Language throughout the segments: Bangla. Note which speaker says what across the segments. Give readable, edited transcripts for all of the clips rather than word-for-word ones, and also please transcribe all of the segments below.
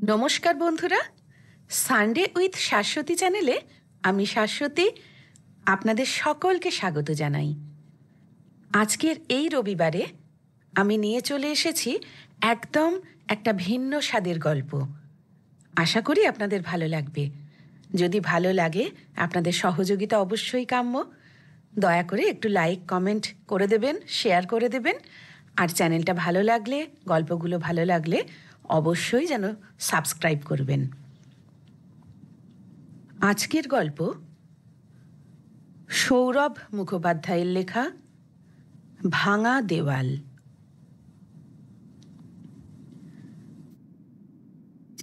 Speaker 1: নমস্কার বন্ধুরা, সানডে উইথ শাশ্বতী চ্যানেলে আমি শাশ্বতী আপনাদের সকলকে স্বাগত জানাই। আজকের এই রবিবারে আমি নিয়ে চলে এসেছি একদম একটা ভিন্ন স্বাদের গল্প। আশা করি আপনাদের ভালো লাগবে। যদি ভালো লাগে আপনাদের সহযোগিতা অবশ্যই কাম্য। দয়া করে একটু লাইক কমেন্ট করে দেবেন, শেয়ার করে দেবেন, আর চ্যানেলটা ভালো লাগলে, গল্পগুলো ভালো লাগলে অবশ্যই যেন সাবস্ক্রাইব করবেন। আজকের গল্প সৌরভ মুখোপাধ্যায়ের লেখা ভাঙা দেওয়াল।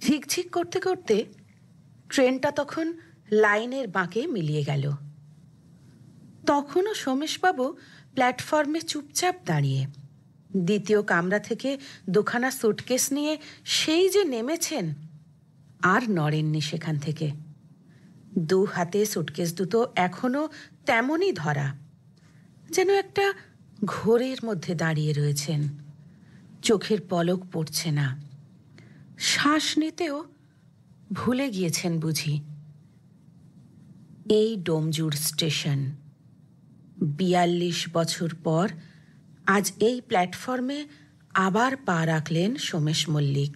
Speaker 1: ঝিকঝিক করতে করতে ট্রেনটা তখন লাইনের বাঁকে মিলিয়ে গেল। তখনও সোমেশবাবু প্ল্যাটফর্মে চুপচাপ দাঁড়িয়ে। দ্বিতীয় কামরা থেকে দুখানা সুটকেস নিয়ে সেই যে নেমেছেন, আর নড়েননি সেখান থেকে। দু হাতে সুটকেস দুটো এখনো তেমনই ধরা, যেন একটা ঘোরের মধ্যে দাঁড়িয়ে রয়েছেন। চোখের পলক পড়ছে না। শ্বাস নিতেও ভুলে গিয়েছেন বুঝি। এই ডোমজুড় স্টেশন। 42 বছর পর আজ এই প্ল্যাটফর্মে আবার পা রাখলেন সোমেশ মল্লিক।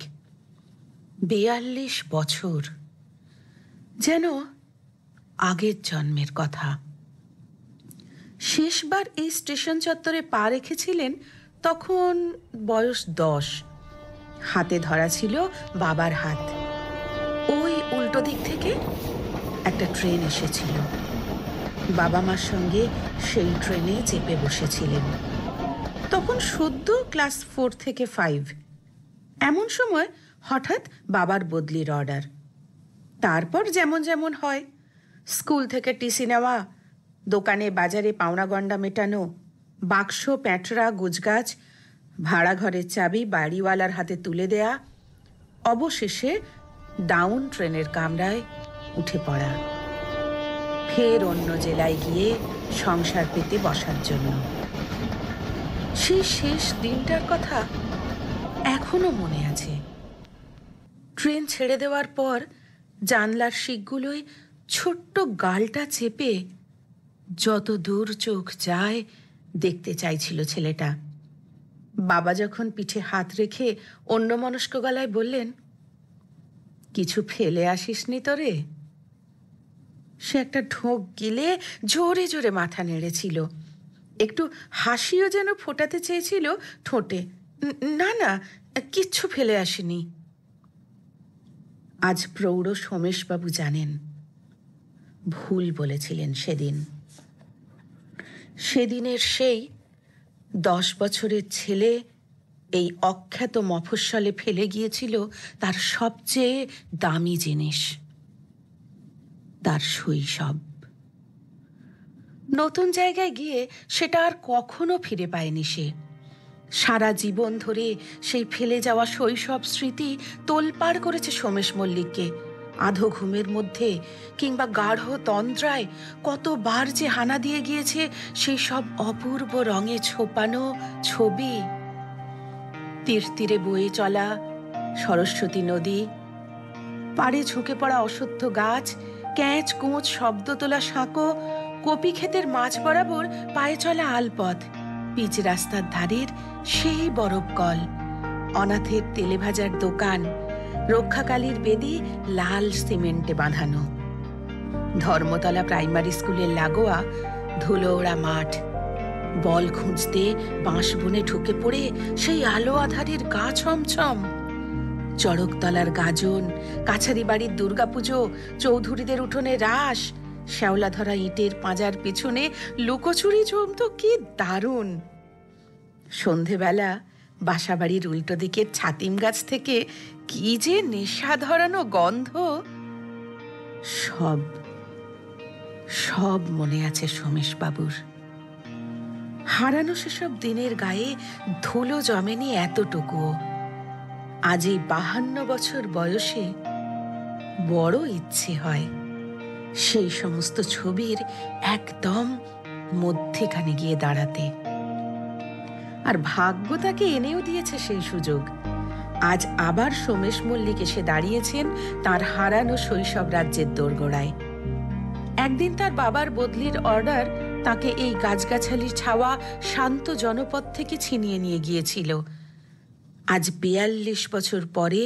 Speaker 1: 42 বছর, যেন আগের জন্মের কথা। শেষবার এই স্টেশন চত্বরে পা রেখেছিলেন তখন বয়স 10। হাতে ধরা ছিল বাবার হাত। ওই উল্টো দিক থেকে একটা ট্রেন এসেছিল। বাবা মার সঙ্গে সেই ট্রেনে চেপে বসেছিলেন। তখন সদ্য ক্লাস 4 থেকে 5। এমন সময় হঠাৎ বাবার বদলির অর্ডার। তারপর যেমন যেমন হয়, স্কুল থেকে টিসি নেওয়া, দোকানে বাজারে পাওনা গন্ডা মেটানো, বাক্স প্যাঁটরা গুজগাছ, ভাড়া ঘরের চাবি বাড়িওয়ালার হাতে তুলে দেয়া, অবশেষে ডাউন ট্রেনের কামরায় উঠে পড়া, ফের অন্য জেলায় গিয়ে সংসার পেতে বসার জন্য। সেই শেষ দিনটার কথা এখনো মনে আছে। ট্রেন ছেড়ে দেওয়ার পর জানলার শিকগুলোয় ছোট্ট গালটা চেপে যত দূর চোখ যায় দেখতে চাইছিল ছেলেটা। বাবা যখন পিঠে হাত রেখে অন্যমনস্ক গলায় বললেন, কিছু ফেলে আসিসনি তো রে? সে একটা ঢোক গিলে জোরে জোরে মাথা নেড়েছিল। একটু হাসিও যেন ফোটাতে চেয়েছিল ঠোঁটে। না না, কিচ্ছু ফেলে আসেনি। আজ প্রৌঢ় সোমেশবাবু জানেন ভুল বলেছিলেন সেদিন। সেদিনের সেই 10 বছরের ছেলে এই অখ্যাত মফস্বলে ফেলে গিয়েছিল তার সবচেয়ে দামি জিনিস, তার শৈশব। নতুন জায়গায় গিয়ে সেটা আর কখনো ফিরে পায়নি সে। সারা জীবন ধরে সেই ফেলে যাওয়া শৈশব স্মৃতি তোলপাড় করেছে সোমেশ মল্লিককে। আধো ঘুমের মধ্যে কিংবা গাঢ় তন্দ্রায় কতবার যে হানা দিয়ে গিয়েছে সেই সব অপূর্ব রঙে ছোপানো ছবি। তীর তীরে বয়ে চলা সরস্বতী নদী, পাড়ে ঝুঁকে পড়া অশ্বত্থ গাছ, ক্যাঁচ কোঁচ শব্দ তোলা সাঁকো, কপি ক্ষেতের মাঝ বরাবর পায়ে চলা আলপথ, পিচ রাস্তার ধারের সেই বরফ কল, অনাথের তেলে ভাজার দোকান, রক্ষাকালীর বেদি লাল সিমেন্টে বাঁধানো, ধর্মতলা প্রাইমারি স্কুলের লাগোয়া ধুলো ওড়া মাঠ, বল খুঁজতে বাঁশ বনে ঢুকে পড়ে সেই আলো আধারের গা ছমছম, চড়কতলার গাজন, কাছারি বাড়ির দুর্গাপুজো, চৌধুরীদের উঠোনে রাস, শ্যাওলা ধরা ইটের পাঁজার পিছনে লুকোচুরি জমত কি দারুণ। সন্ধেবেলা বাসাবাড়ির উল্টো দিকের ছাতিম গাছ থেকে কি যে নেশা ধরানো গন্ধ, সব সব মনে আছে সোমেশবাবুর। হারানো সেসব দিনের গায়ে ধুলো জমেনি এতটুকুও। আজ এই 52 বছর বয়সে বড় ইচ্ছে হয় সেই সমস্ত ছবির একদম মধ্যেখানে গিয়ে দাঁড়াতে। আর ভাগ্য তাকে এনেও দিয়েছে সেই সুযোগ। আজ আবার সোমেশ মল্লিক এসে দাঁড়িয়েছেন তার হারানো শৈশব রাজ্যের দোরগোড়ায়। একদিন তার বাবার বদলির অর্ডার তাকে এই গাছগাছালির ছাওয়া শান্ত জনপদ থেকে ছিনিয়ে নিয়ে গিয়েছিল। আজ ৪২ বছর পরে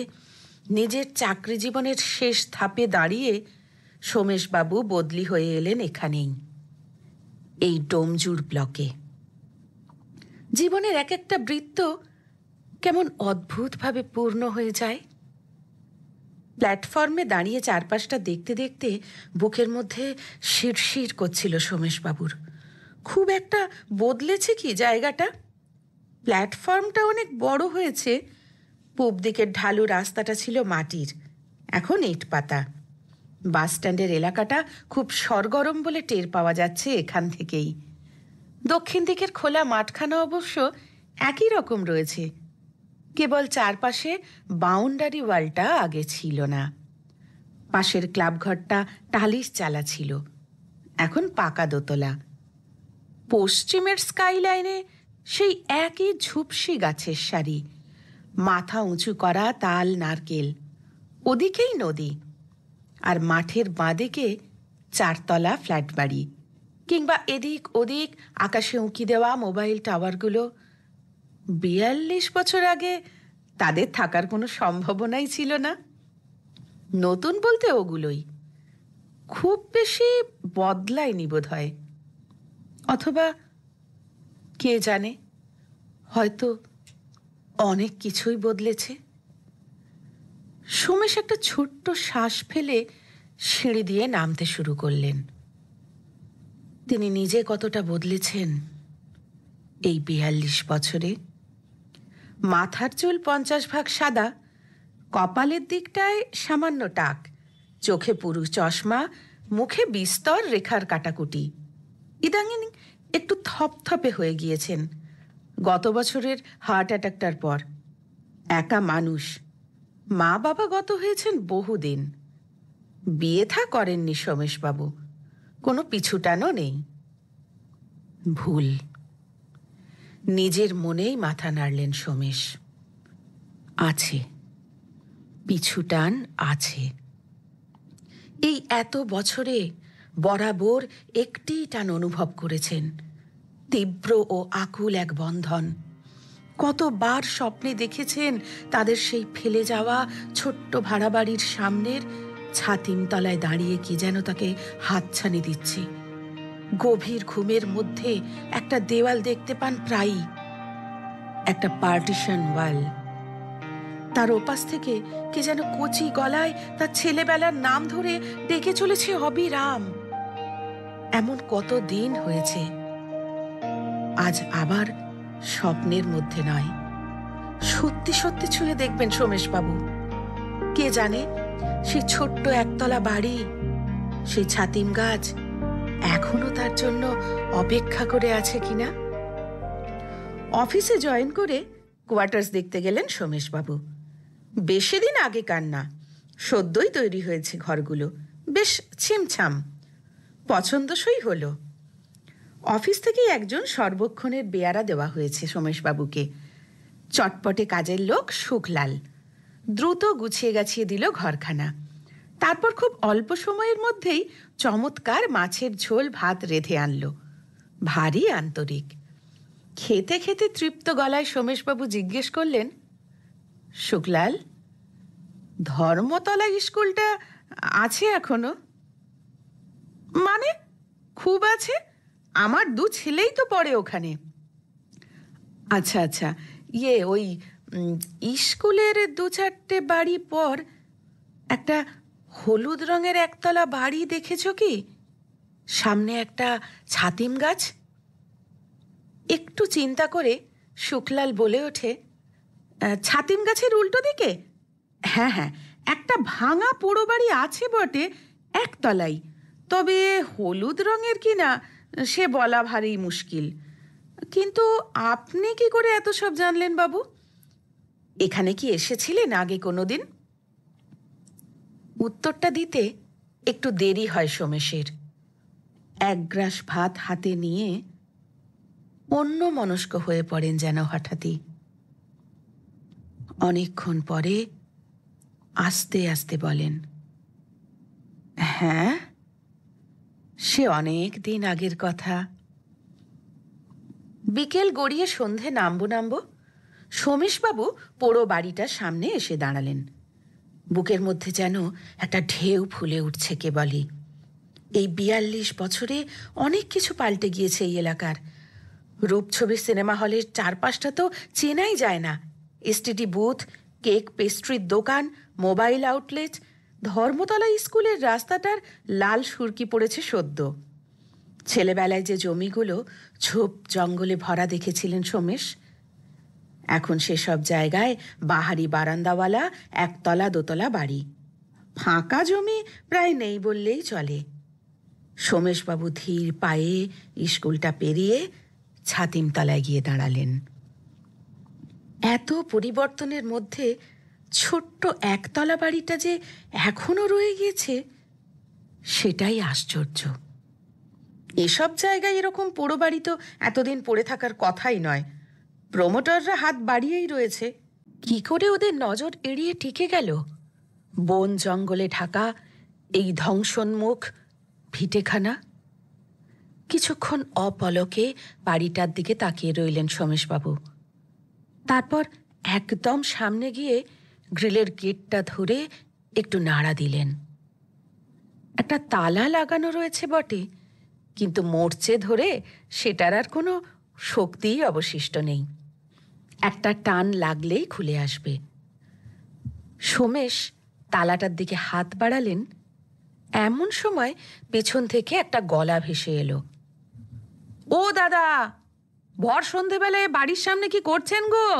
Speaker 1: নিজের চাকরি জীবনের শেষ ধাপে দাঁড়িয়ে সোমেশবাবু বদলি হয়ে এলেন এখানেই, এই ডোমজুর ব্লকে। জীবনের এক একটা বৃত্ত কেমন অদ্ভুতভাবে পূর্ণ হয়ে যায়। প্ল্যাটফর্মে দাঁড়িয়ে চারপাশটা দেখতে দেখতে বুকের মধ্যে শিরশির করছিল সোমেশবাবুর। খুব একটা বদলেছে কি জায়গাটা? প্ল্যাটফর্মটা অনেক বড় হয়েছে। পূব দিকের ঢালু রাস্তাটা ছিল মাটির, এখন ইট পাতা। বাস স্ট্যান্ডের এলাকাটা খুব সরগরম বলে টের পাওয়া যাচ্ছে এখান থেকেই। দক্ষিণ দিকের খোলা মাঠখানা অবশ্য একই রকম রয়েছে, কেবল চারপাশে বাউন্ডারি ওয়ালটা আগে ছিল না। পাশের ক্লাবঘরটা টালিশ চালা ছিল, এখন পাকা দোতলা। পশ্চিমের স্কাইলাইনে সেই একই ঝুপসি গাছের সারি, মাথা উঁচু করা তাল নারকেল, ওদিকেই নদী, আর মাঠের বাঁদিকে চারতলা ফ্ল্যাট বাড়ি, কিংবা এদিক ওদিক আকাশে উঁকি দেওয়া মোবাইল টাওয়ারগুলো। ৪২ বছর আগে তাদের থাকার কোনো সম্ভাবনাই ছিল না। নতুন বলতে ওগুলোই, খুব বেশি বদলায়নি বোধ হয়। অথবা কে জানে, হয়তো অনেক কিছুই বদলেছে। সোমেশ একটা ছোট্ট শ্বাস ফেলে সিঁড়ি দিয়ে নামতে শুরু করলেন। তিনি নিজে কতটা বদলেছেন এই ৪২ বছরে। মাথার চুল ৫০ ভাগ সাদা, কপালের দিকটায় সামান্য টাক, চোখে পুরু চশমা, মুখে বিস্তর রেখার কাটাকুটি। ইদানিং একটু থপথপে হয়ে গিয়েছেন, গত বছরের হার্ট অ্যাটাকটার পর। একা মানুষ, মা বাবা গত হয়েছেন বহুদিন। বিয়ে থা করেননি সোমেশবাবু, কোনো পিছুটানও নেই। ভুল। নিজের মনেই মাথা নাড়লেন সোমেশ। আছে, পিছুটান আছে। এই এত বছরে বরাবর একটি টান অনুভব করেছেন, তীব্র ও আকুল এক বন্ধন। কতবার স্বপ্নে দেখেছেন তাদের সেই ফেলে যাওয়া ছোট্ট ভাড়া বাড়ির সামনের ছাতিমতলায় দাঁড়িয়ে কি যেন তাকে হাতছানি দিচ্ছে। গভীর ঘুমের মধ্যে একটা দেওয়াল দেখতে পান প্রায়ই, একটা পার্টিশন ওয়াল। তার ওপাশ থেকে কে যেন কচি গলায় তার ছেলেবেলার নাম ধরে ডেকে চলেছে অবিরাম। এমন কত দিন হয়েছে। আজ আবার স্বপ্নের মধ্যে নয়, সত্যি সত্যি ছুঁয়ে দেখবেন সোমেশবাবু। কে জানে সেই ছোট্ট একতলা বাড়ি, সেই ছাতিম গাছ এখনো তার জন্য অপেক্ষা করে আছে কিনা। অফিসে জয়েন করে কোয়ার্টার্স দেখতে গেলেন সোমেশবাবু। বেশি দিন আগেকার না, সদ্যই তৈরি হয়েছে ঘরগুলো, বেশ ছিমছাম, পছন্দসই হলো। অফিস থেকেই একজন সর্বক্ষণের বেয়ারা দেওয়া হয়েছে সোমেশবাবুকে, চটপটে কাজের লোক শুকলাল। দ্রুত গুছিয়ে গাছিয়ে দিল ঘরখানা। তারপর খুব অল্প সময়ের মধ্যেই চমৎকার মাছের ঝোল ভাত রেঁধে আনলো, ভারী আন্তরিক। খেতে খেতে তৃপ্ত গলায় সোমেশবাবু জিজ্ঞেস করলেন, শুকলাল, ধর্মতলা স্কুলটা আছে এখনো? মানে খুব আছে, আমার 2 ছেলেই তো পড়ে ওখানে। আচ্ছা আচ্ছা, ওই স্কুলের 2-4টে বাড়ি পর একটা হলুদ রঙের একতলা বাড়ি দেখেছ কি? সামনে একটা ছাতিম গাছ। একটু চিন্তা করে শুকলাল বলে ওঠে, ছাতিম গাছের উল্টো দিকে? হ্যাঁ হ্যাঁ, একটা ভাঙা পোড়ো বাড়ি আছে বটে, একতলাই, তবে হলুদ রঙের কিনা সে বলা ভারী মুশকিল। কিন্তু আপনি কি করে এত সব জানলেন বাবু? এখানে কি এসেছিলেন আগে কোনোদিন? উত্তরটা দিতে একটু দেরি হয় সোমেশের। এক গ্রাস ভাত হাতে নিয়ে অন্যমনস্ক হয়ে পড়েন যেন হঠাৎই। অনেকক্ষণ পরে আস্তে আস্তে বলেন, হ্যাঁ, সে অনেক দিন আগের কথা। বিকেল গড়িয়ে সন্ধে নামবো সোমেশবাবু পোড়ো বাড়িটার সামনে এসে দাঁড়ালেন। বুকের মধ্যে যেন একটা ঢেউ ফুলে উঠছে কেবলই। এই ৪২ বছরে অনেক কিছু পাল্টে গিয়েছে এই এলাকার। রূপছবি সিনেমা হলের চারপাশটা তো চেনাই যায় না। এসটিডি বুথ, কেক পেস্ট্রির দোকান, মোবাইল আউটলেট, ধর্মতলা স্কুলের রাস্তাটার লাল সুরকি পড়েছে সদ্য। ছেলেবেলায় যে জমিগুলো ঝোপ জঙ্গলে ভরা দেখেছিলেন সোমেশ, এখন সেসব জায়গায় বাহারি বারান্দাওয়ালা একতলা দোতলা বাড়ি। ফাঁকা জমি প্রায় নেই বললেই চলে। সোমেশবাবু ধীর পায়ে স্কুলটা পেরিয়ে ছাতিমতলায় গিয়ে দাঁড়ালেন। এত পরিবর্তনের মধ্যে ছোট্ট একতলা বাড়িটা যে এখনো রয়ে গিয়েছে, সেটাই আশ্চর্য। এসব জায়গায় এরকম পোড়ো বাড়ি তো এতদিন পড়ে থাকার কথাই নয়। প্রমোটাররা হাত বাড়িয়েই রয়েছে। কি করে ওদের নজর এড়িয়ে টিকে গেল? বন জঙ্গলে ঢাকা এই ধ্বংসোন্মুখ ভিটেখানা। কিছুক্ষণ অপলকে বাড়িটার দিকে তাকিয়ে রইলেন সোমেশবাবু। তারপর একদম সামনে গিয়ে গ্রিলের গেটটা ধরে একটু নাড়া দিলেন। একটা তালা লাগানো রয়েছে বটে, কিন্তু মরচে ধরে সেটার আর কোনো শক্তিই অবশিষ্ট নেই। একটা টান লাগলেই খুলে আসবে। সোমেশ তালাটার দিকে হাত বাড়ালেন, এমন সময় পেছন থেকে একটা গলা ভেসে এলো। ও দাদা, ভর সন্ধেবেলায় বাড়ির সামনে কি করছেন গো?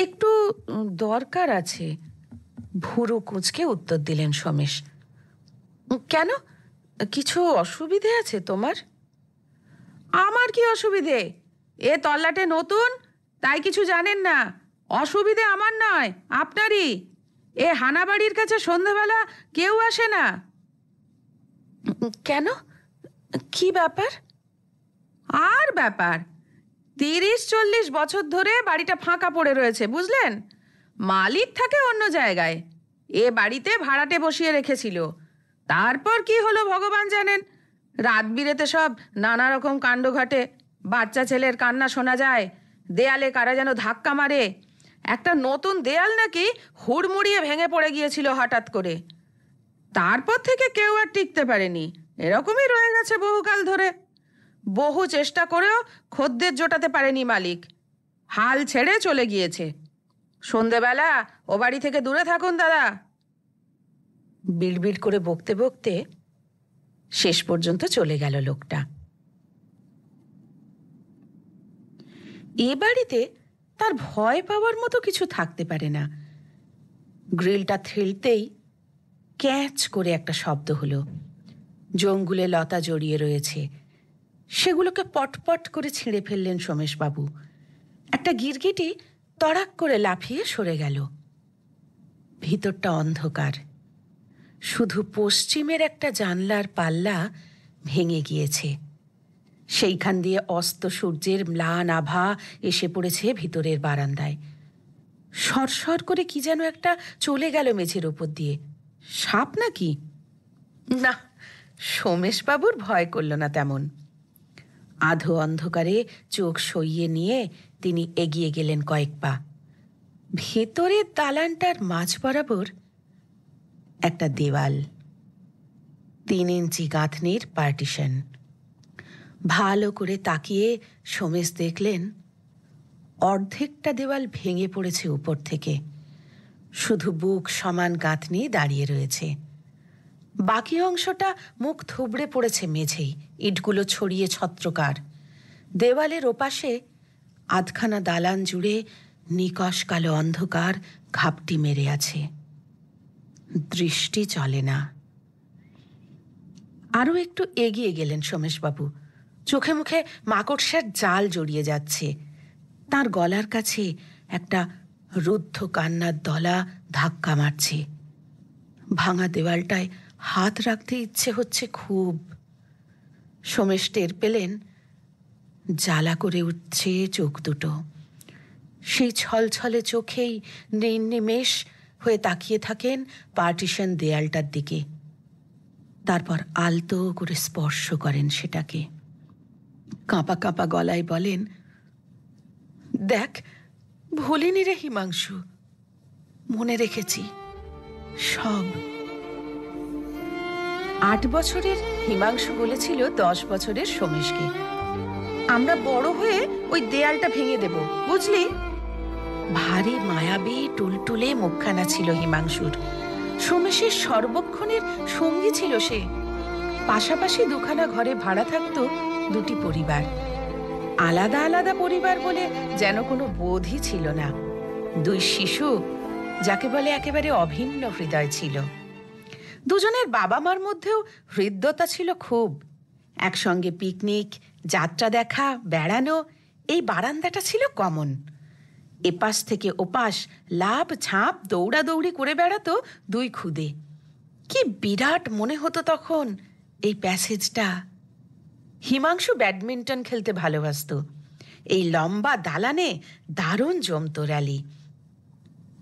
Speaker 1: একটু দরকার আছে, ভুরু কুঁচকে উত্তর দিলেন সোমেশ। কেন, কিছু অসুবিধে আছে তোমার? আমার কি অসুবিধে? এ তল্লাটে নতুন, তাই কিছু জানেন না। অসুবিধে আমার নয়, আপনারই। এ হানাবাড়ির কাছে সন্ধেবেলা কেউ আসে না। কেন, কি ব্যাপার? আর ব্যাপার, ৩০-৪০ বছর ধরে বাড়িটা ফাঁকা পড়ে রয়েছে, বুঝলেন? মালিক থাকে অন্য জায়গায়, এ বাড়িতে ভাড়াটে বসিয়ে রেখেছিল। তারপর কি হলো ভগবান জানেন। রাত বিরেতে সব নানা রকম কাণ্ড ঘটে। বাচ্চা ছেলের কান্না শোনা যায়, দেয়ালে কারা যেন ধাক্কা মারে। একটা নতুন দেয়াল নাকি হুড়মুড়িয়ে ভেঙে পড়ে গিয়েছিল হঠাৎ করে। তারপর থেকে কেউ আর টিকতে পারেনি, এরকমই রয়ে গেছে বহুকাল ধরে। বহু চেষ্টা করেও খদ্দের জোটাতে পারেনি মালিক, হাল ছেড়ে চলে গিয়েছে। সন্ধেবেলা ও বাড়ি থেকে দূরে থাকুন দাদা। বিড়বিড় করে বকতে বকতে শেষ পর্যন্ত চলে গেল লোকটা। এ বাড়িতে তার ভয় পাওয়ার মতো কিছু থাকতে পারে না। গ্রিলটা থেলতেই ক্যাচ করে একটা শব্দ হলো। জঙ্গুলে লতা জড়িয়ে রয়েছে, সেগুলোকে পটপট করে ছিঁড়ে ফেললেন সোমেশবাবু। একটা গিরগিটি তড়াক করে লাফিয়ে সরে গেল। ভিতরটা অন্ধকার, শুধু পশ্চিমের একটা জানলার পাল্লা ভেঙে গিয়েছে। সেইখান দিয়ে অস্ত সূর্যের ম্লান আভা এসে পড়েছে ভিতরের বারান্দায়। সরসর করে কি যেন একটা চলে গেল মেঝের ওপর দিয়ে। সাপ নাকি? না, সোমেশবাবুর ভয় করল না তেমন। আধো অন্ধকারে চোখ সইয়ে নিয়ে তিনি এগিয়ে গেলেন কয়েক পা। ভেতরের দালানটার মাঝ বরাবর একটা দেওয়াল, ৩ ইঞ্চি গাঁথনির পার্টিশন। ভালো করে তাকিয়ে সোমেশ দেখলেন অর্ধেকটা দেওয়াল ভেঙে পড়েছে উপর থেকে। শুধু বুক সমান গাঁথনি দাঁড়িয়ে রয়েছে। বাকি অংশটা মুখ থুবড়ে পড়েছে মেঝেই, ইটগুলো ছড়িয়ে ছত্রকার। দেওয়ালের ওপাশে আধখানা দালান জুড়ে নিকষ কালো অন্ধকার ঘাপটি মেরে আছে। দৃষ্টি চলে না। আরও একটু এগিয়ে গেলেন সোমেশবাবু। চোখে মুখে মাকড়সার জাল জড়িয়ে যাচ্ছে। তার গলার কাছে একটা রুদ্ধ কান্নার দলা ধাক্কা মারছে। ভাঙা দেওয়ালটায় হাত রাখতে ইচ্ছে হচ্ছে খুব। সোমেশ টের পেলেন জ্বালা করে উঠছে চোখ দুটো। সেই ছলছলে চোখেই নির্নিমেষ হয়ে তাকিয়ে থাকেন পার্টিশন দেয়ালটার দিকে। তারপর আলতো করে স্পর্শ করেন সেটাকে। কাঁপা কাঁপা গলায় বলেন, দেখ, ভুলিনি রে হিমাংশু, মনে রেখেছি সব। 8 বছরের হিমাংশু বলেছিল 10 বছরের সোমেশকে, আমরা বড় হয়ে ওই দেয়ালটা ভেঙে দেব, বুঝলি? ভারী মায়াবী টুলটুলে মুখখানা ছিল হিমাংশুর। সোমেশের সর্বক্ষণের সঙ্গী ছিল সে। পাশাপাশি দুখানা ঘরে ভাড়া থাকতো দুটি পরিবার। আলাদা আলাদা পরিবার বলে যেন কোনো বোধই ছিল না। দুই শিশু, যাকে বলে একেবারে অভিন্ন হৃদয় ছিল। দুজনের বাবা মার মধ্যেও হৃদ্যতা ছিল খুব। একসঙ্গে পিকনিক, যাত্রা দেখা, বেড়ানো, এই বারান্দাটা ছিল কমন। এপাশ থেকে ওপাশ লাভ ঝাঁপ দৌড়াদৌড়ি করে বেড়াতো দুই খুদে। কি বিরাট মনে হতো তখন এই প্যাসেজটা। হিমাংশু ব্যাডমিন্টন খেলতে ভালোবাসত। এই লম্বা দালানে দারুণ জমতো র্যালি।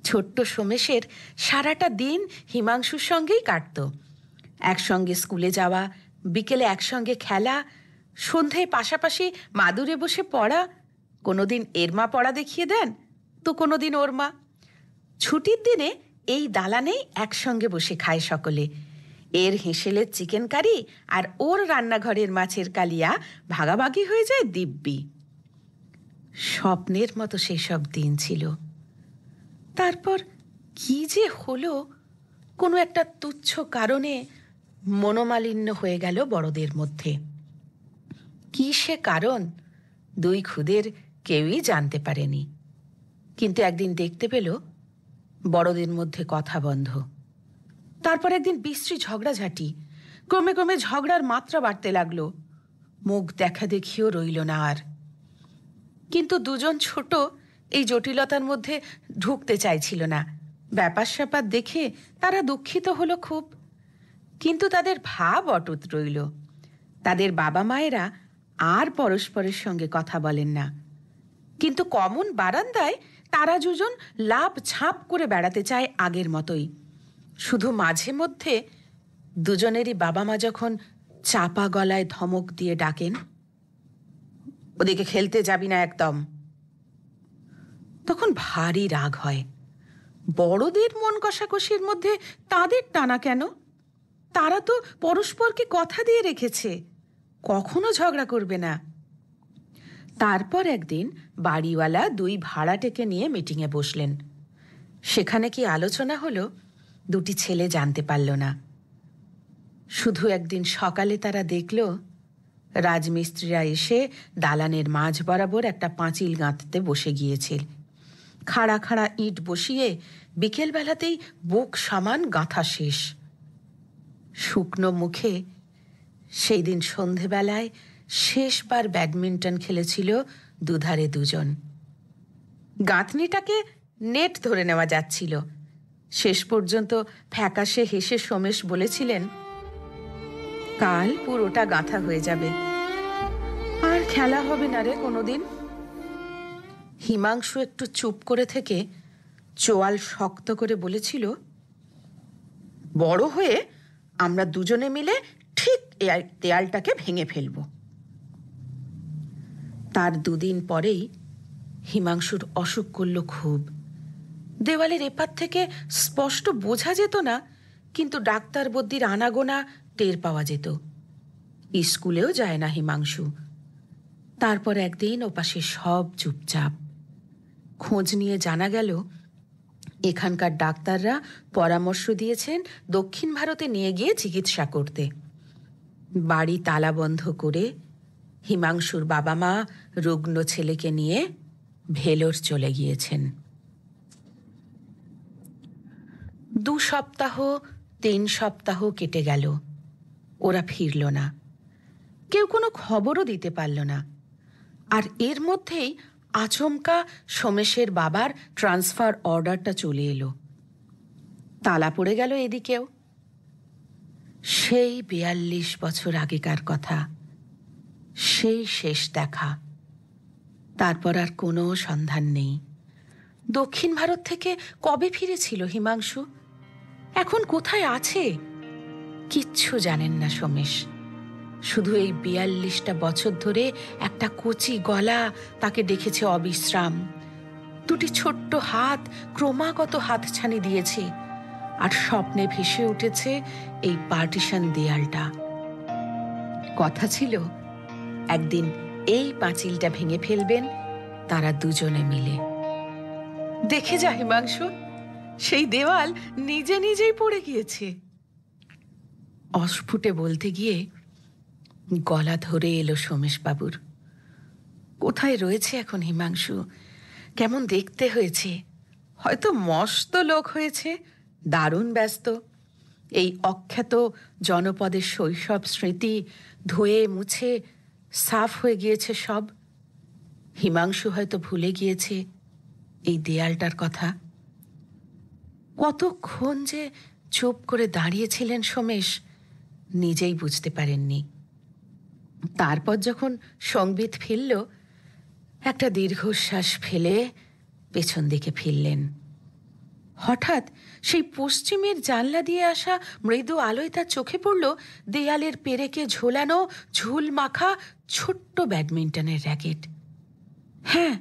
Speaker 1: ছোট্ট সোমেশের সারাটা দিন হিমাংশুর সঙ্গেই কাটত। একসঙ্গে স্কুলে যাওয়া, বিকেলে একসঙ্গে খেলা, সন্ধ্যায় পাশাপাশি মাদুরে বসে পড়া। কোনোদিন এর মা পড়া দেখিয়ে দেন, তো কোনোদিন ওর মা। ছুটির দিনে এই দালানেই একসঙ্গে বসে খায় সকলে। এর হেঁসেলের চিকেন কারি আর ওর রান্নাঘরের মাছের কালিয়া ভাগাভাগি হয়ে যায় দিব্যি। স্বপ্নের মতো সেসব দিন ছিল। তারপর কি যে হলো, কোনো একটা তুচ্ছ কারণে মনোমালিন্য হয়ে গেল বড়দের মধ্যে। কি সে কারণ দুই খুদের কেউই জানতে পারেনি। কিন্তু একদিন দেখতে পেল বড়দের মধ্যে কথা বন্ধ। তারপর একদিন বিশ্রী ঝগড়াঝাঁটি। ক্রমে ক্রমে ঝগড়ার মাত্রা বাড়তে লাগলো। মুখ দেখা দেখিও রইল না আর। কিন্তু দুজন ছোট এই জটিলতার মধ্যে ঢুকতে চাইছিল না। ব্যাপার স্যাপার দেখে তারা দুঃখিত হলো খুব। কিন্তু তাদের ভাব অটুট রইল। তাদের বাবা মায়েরা আর পরস্পরের সঙ্গে কথা বলেন না। কিন্তু কমন বারান্দায় তারা দুজন লাভ ঝাঁপ করে বেড়াতে চায় আগের মতোই। শুধু মাঝে মধ্যে দুজনেরই বাবা মা যখন চাপা গলায় ধমক দিয়ে ডাকেন, ওদিকে খেলতে যাবি না একদম, তখন ভারী রাগ হয়। বড়দের মন কষাকষির মধ্যে তাদের টানা কেন? তারা তো পরস্পরকে কথা দিয়ে রেখেছে কখনো ঝগড়া করবে না। তারপর একদিন বাড়িওয়ালা দুই ভাড়াটেকে নিয়ে মিটিংয়ে বসলেন। সেখানে কি আলোচনা হলো দুটি ছেলে জানতে পারল না। শুধু একদিন সকালে তারা দেখল রাজমিস্ত্রিরা এসে দালানের মাঝ বরাবর একটা পাঁচিল গাঁথতে বসে গিয়েছিল। খাড়া খাড়া ইট বসিয়ে বিকেলবেলাতেই বুক সমান গাঁথা শেষ। শুকনো মুখে সেই দিন সন্ধেবেলায় শেষবার ব্যাডমিন্টন খেলেছিল দুধারে দুজন। গাঁথনিটাকে নেট ধরে নেওয়া যাচ্ছিল। শেষ পর্যন্ত ফ্যাকাশে হেসে সোমেশ বলেছিলেন, কাল পুরোটা গাঁথা হয়ে যাবে, আর খেলা হবে না রে কোনোদিন। হিমাংশু একটু চুপ করে থেকে চোয়াল শক্ত করে বলেছিল, বড় হয়ে আমরা দুজনে মিলে ঠিক দেয়ালটাকে ভেঙে ফেলব। তার দুদিন পরেই হিমাংশুর অসুখ করল খুব। দেওয়ালের এপার থেকে স্পষ্ট বোঝা যেত না, কিন্তু ডাক্তার বদ্যির আনাগোনা টের পাওয়া যেত। স্কুলেও যায় না হিমাংশু। তারপর একদিন ওপাশে সব চুপচাপ। খোঁজ নিয়ে জানা গেল এখানকার ডাক্তাররা পরামর্শ দিয়েছেন দক্ষিণ ভারতে নিয়ে গিয়ে চিকিৎসা করতে। বাড়ি তালা বন্ধ করে হিমাংশুর বাবা মা রুগ্ন ছেলেকে নিয়ে ভেলোর চলে গিয়েছেন। 2 সপ্তাহ 3 সপ্তাহ কেটে গেল, ওরা ফিরল না। কেউ কোনো খবরও দিতে পারল না। আর এর মধ্যেই আচমকা সোমেশের বাবার ট্রান্সফার অর্ডারটা চলে এলো। তালা পড়ে গেল এদিকেও। সেই 42 বছর আগেকার কথা, সেই শেষ দেখা। তারপর আর কোনো সন্ধান নেই। দক্ষিণ ভারত থেকে কবে ফিরেছিল হিমাংশু? এখন কোথায় আছে? কিচ্ছু জানেন না সোমেশ। শুধু এই ৪২টা বছর ধরে একটা কচি গলা তাকে ডেকেছে অবিশ্রাম। দুটি ছোট্ট হাত ক্রমাগত হাতছানি দিয়েছে, আর স্বপ্নে ভেসে উঠেছে এই পার্টিশন দেয়ালটা। কথা ছিল একদিন এই পাঁচিলটা ভেঙে ফেলবেন তারা দুজনে মিলে। দেখে যা হিমাংশু, সেই দেওয়াল নিজে নিজেই পড়ে গিয়েছে। অস্ফুটে বলতে গিয়ে গলা ধরে এলো সোমেশবাবুর। কোথায় রয়েছে এখন হিমাংশু? কেমন দেখতে হয়েছে? হয়তো মস্ত লোক হয়েছে, দারুণ ব্যস্ত। এই অখ্যাত জনপদের শৈশব স্মৃতি ধুয়ে মুছে সাফ হয়ে গিয়েছে সব। হিমাংশু হয়তো ভুলে গিয়েছে এই দেয়ালটার কথা। কতক্ষণ যে চুপ করে দাঁড়িয়েছিলেন সোমেশ নিজেই বুঝতে পারেননি। তারপর যখন সংবিত ফিরল, একটা দীর্ঘশ্বাস ফেলে পেছন দিকে ফিরলেন। হঠাৎ সেই পশ্চিমের জানলা দিয়ে আসা মৃদু আলোয় তার চোখে পড়ল দেয়ালের পেরেকে ঝোলানো ঝুল মাখা ছোট্ট ব্যাডমিন্টনের র্যাকেট। হ্যাঁ,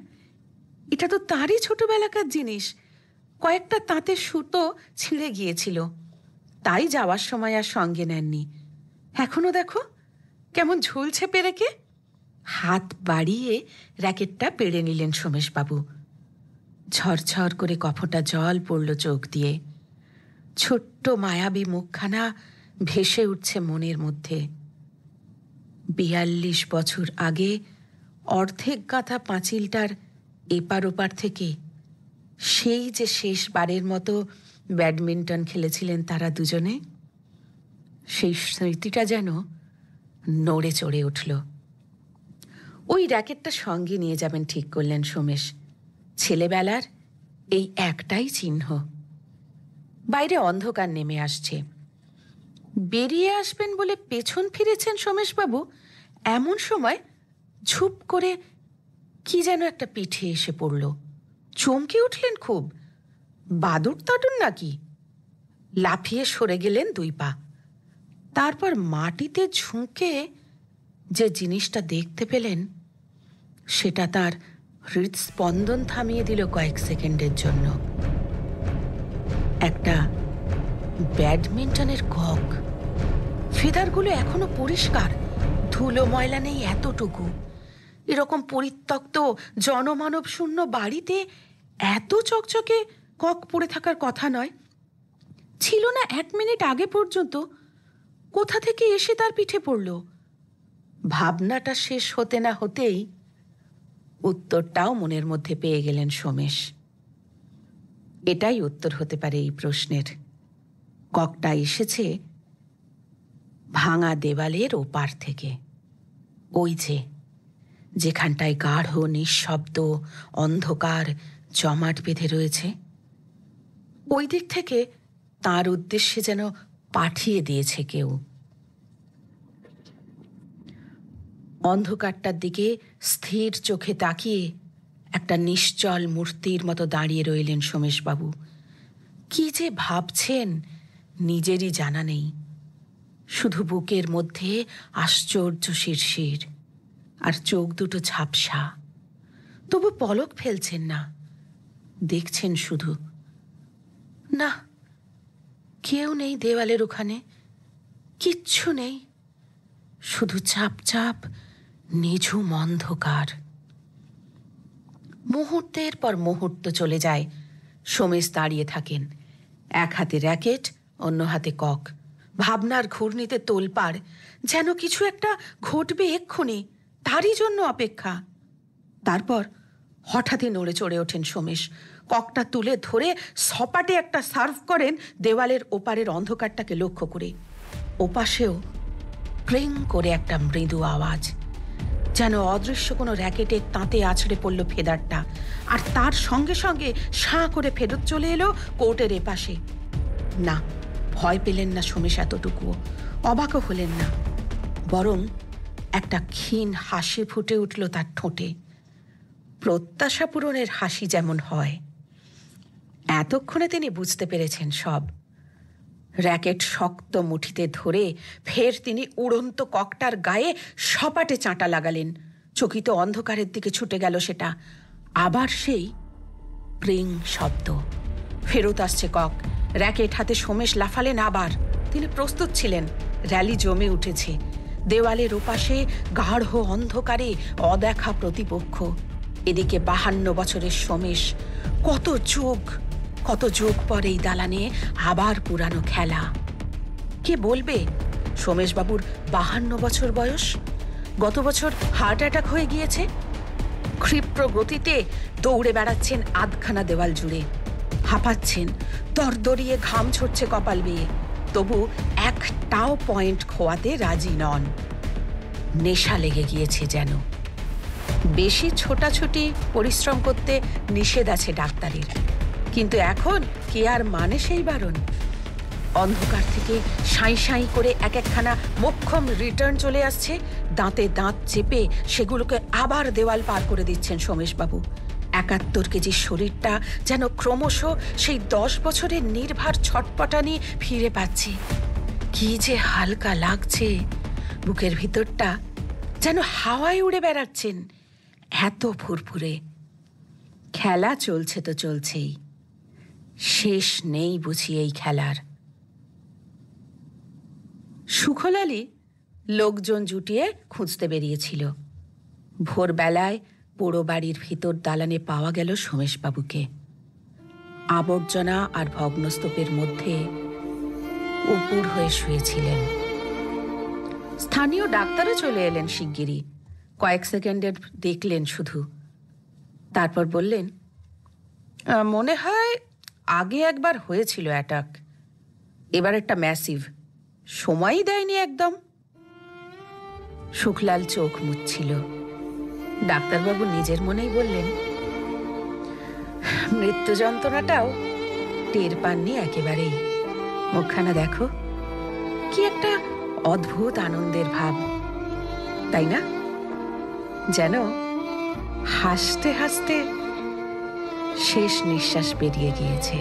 Speaker 1: এটা তো তারই ছোটবেলাকার জিনিস। কয়েকটা তাঁতের সুতো ছিঁড়ে গিয়েছিল, তাই যাওয়ার সময় আর সঙ্গে নেননি। এখনো দেখো কেমন ঝুলছে পেরেকে। হাত বাড়িয়ে র্যাকেটটা পেড়ে নিলেন সোমেশবাবু। ঝরঝর করে কফোটা জল পড়ল চোখ দিয়ে। ছোট্ট মায়াবী মুখখানা ভেসে উঠছে মনের মধ্যে। ৪২ বছর আগে অর্ধেক গাঁথা পাঁচিলটার এপার ওপার থেকে সেই যে শেষবারের মতো ব্যাডমিন্টন খেলেছিলেন তারা দুজনে, সেই স্মৃতিটা যেন নড়ে চড়ে উঠল। ওই র্যাকেটটা সঙ্গে নিয়ে যাবেন ঠিক করলেন সোমেশ। ছেলেবেলার এই একটাই চিহ্ন। বাইরে অন্ধকার নেমে আসছে। বেরিয়ে আসবেন বলে পেছন ফিরেছেন সোমেশবাবু, এমন সময় ঝুপ করে কি যেন একটা পিঠে এসে পড়ল। চমকে উঠলেন খুব। বাদুড় তাদুর নাকি? লাফিয়ে সরে গেলেন ২ পা। তারপর মাটিতে ঝুঁকে যে জিনিসটা দেখতে পেলেন সেটা তার হৃদস্পন্দন থামিয়ে দিল কয়েক সেকেন্ডের জন্য। একটা ব্যাডমিন্টনের কক। ফেদারগুলো এখনো পরিষ্কার, ধুলো ময়লা নেই এতটুকু। এরকম পরিত্যক্ত জনমানব শূন্য বাড়িতে এত চকচকে কক পড়ে থাকার কথা নয়। ছিল না ১ মিনিট আগে পর্যন্ত। কোথা থেকে এসে তার পিঠে পড়ল? ভাবনাটা শেষ হতে না হতেই উত্তরটাও মনের মধ্যে পেয়ে গেলেন সোমেশ। এটাই উত্তর হতে পারে এই প্রশ্নের। ককটা এসেছে ভাঙা দেওয়ালের ওপার থেকে। ওই যেখানটায় গাঢ় নিঃশব্দ অন্ধকার জমাট বেঁধে রয়েছে, ওই দিক থেকে তার উদ্দেশ্যে যেন পাঠিয়ে দিয়েছে কেউ। অন্ধকারটার দিকে স্থির চোখে তাকিয়ে একটা নিশ্চল মূর্তির মতো দাঁড়িয়ে রইলেন সোমেশবাবু। কি যে ভাবছেন নিজেরই জানা নেই। শুধু বুকের মধ্যে আশ্চর্য শিরশির, আর চোখ দুটো ঝাপসা। তবু পলক ফেলছেন না, দেখছেন শুধু। না, কেউ নেই দেওয়ালের ওখানে, কিচ্ছু নেই, শুধু চাপ চাপ নিঝুম অন্ধকার। মুহূর্তের পর মুহূর্ত চলে যায়। সোমেশ দাঁড়িয়ে থাকেন, এক হাতে র্যাকেট, অন্য হাতে কক। ভাবনার ঘূর্ণিতে তোলপাড়, যেন কিছু একটা ঘটবে এক্ষুনি, তারই জন্য অপেক্ষা। তারপর হঠাৎই নড়ে চড়ে ওঠেন সোমেশ। ককটা তুলে ধরে সপাটে একটা সার্ভ করেন দেওয়ালের ওপারের অন্ধকারটাকে লক্ষ্য করে। ওপাশেও ক্রিং করে একটা মৃদু আওয়াজ, যেন অদৃশ্য কোনো র্যাকেটের তাঁতে আছড়ে পড়ল ফেদারটা। আর তার সঙ্গে সঙ্গে সাঁ করে ফেরত চলে এলো কোর্টের এপাশে। না, ভয় পেলেন না সোমেশ এতটুকুও, অবাকও হলেন না। বরং একটা ক্ষীণ হাসি ফুটে উঠল তার ঠোঁটে। প্রত্যাশা পূরণের হাসি যেমন হয় এতক্ষণে তিনি বুঝতে পেরেছেন সব। র্যাকেট শক্ত মুঠিতে ধরে ফের তিনি উড়ন্ত ককটার গায়ে সপাটে চাঁটা লাগালেন। চকিত অন্ধকারের দিকে ছুটে গেল সেটা। আবার সেই প্রিং শব্দ। ফেরত আসছে কক। র্যাকেট হাতে সোমেশ লাফালেন আবার। তিনি প্রস্তুত ছিলেন। র্যালি জমে উঠেছে। দেওয়ালের ওপাশে গাঢ় অন্ধকারে অদেখা প্রতিপক্ষ। এদিকে 52 বছরের সোমেশ। কত যুগ পর এই দালানে আবার পুরানো খেলা। কে বলবে সোমেশবাবুর 52 বছর বয়স? গত বছর হার্ট অ্যাটাক হয়ে গিয়েছে। ক্ষিপ্র গতিতে দৌড়ে বেড়াচ্ছেন আধখানা দেওয়াল জুড়ে। হাঁপাচ্ছেন, দরদরিয়ে ঘাম ছড়ছে কপাল বেয়ে। তবু একটাও পয়েন্ট খোয়াতে রাজি নন। নেশা লেগে গিয়েছে যেন। বেশি ছোটাছুটি পরিশ্রম করতে নিষেধ আছে ডাক্তারের, কিন্তু এখন কে আর মানে সেই বারণ? অন্ধকার থেকে সাঁই সাঁই করে এক একখানা মোক্ষম রিটার্ন চলে আসছে। দাঁতে দাঁত চেপে সেগুলোকে আবার দেওয়াল পার করে দিচ্ছেন সোমেশবাবু। 71 কেজির শরীরটা যেন ক্রমশ সেই 10 বছরের নির্ভার ছটপটানি ফিরে পাচ্ছে। কি যে হালকা লাগছে, বুকের ভিতরটা যেন হাওয়ায় উড়ে বেড়াচ্ছেন, এত ফুরফুরে। খেলা চলছে তো চলছেই, শেষ নেই বুঝি এই খেলার। সুখলালি লোকজন জুটিয়ে খুঁজতে বেরিয়েছিল। ভোরবেলায় পোড়ো বাড়ির ভিতর দালানে পাওয়া গেল সোমেশবাবুকে। আবর্জনা আর ভগ্নস্তূপের মধ্যে উপুড় হয়ে শুয়েছিলেন। স্থানীয় ডাক্তারও চলে এলেন শিগগিরই। কয়েক সেকেন্ডের দেখলেন শুধু, তারপর বললেন, মনে হয় আগে একবার হয়েছিল অ্যাটাক, এবার একটা ম্যাসিভ, সময়ই দেয়নি একদম। সুখলাল চোখ মুছছিল। ডাক্তারবাবু নিজের মনেই বললেন, মৃত্যু যন্ত্রণাটাও টের পাননি একেবারেই। মুখখানা দেখো, কি একটা অদ্ভুত আনন্দের ভাব, তাই না? যেন হাসতে হাসতে শেষ নিঃশ্বাস বেরিয়ে গিয়েছে।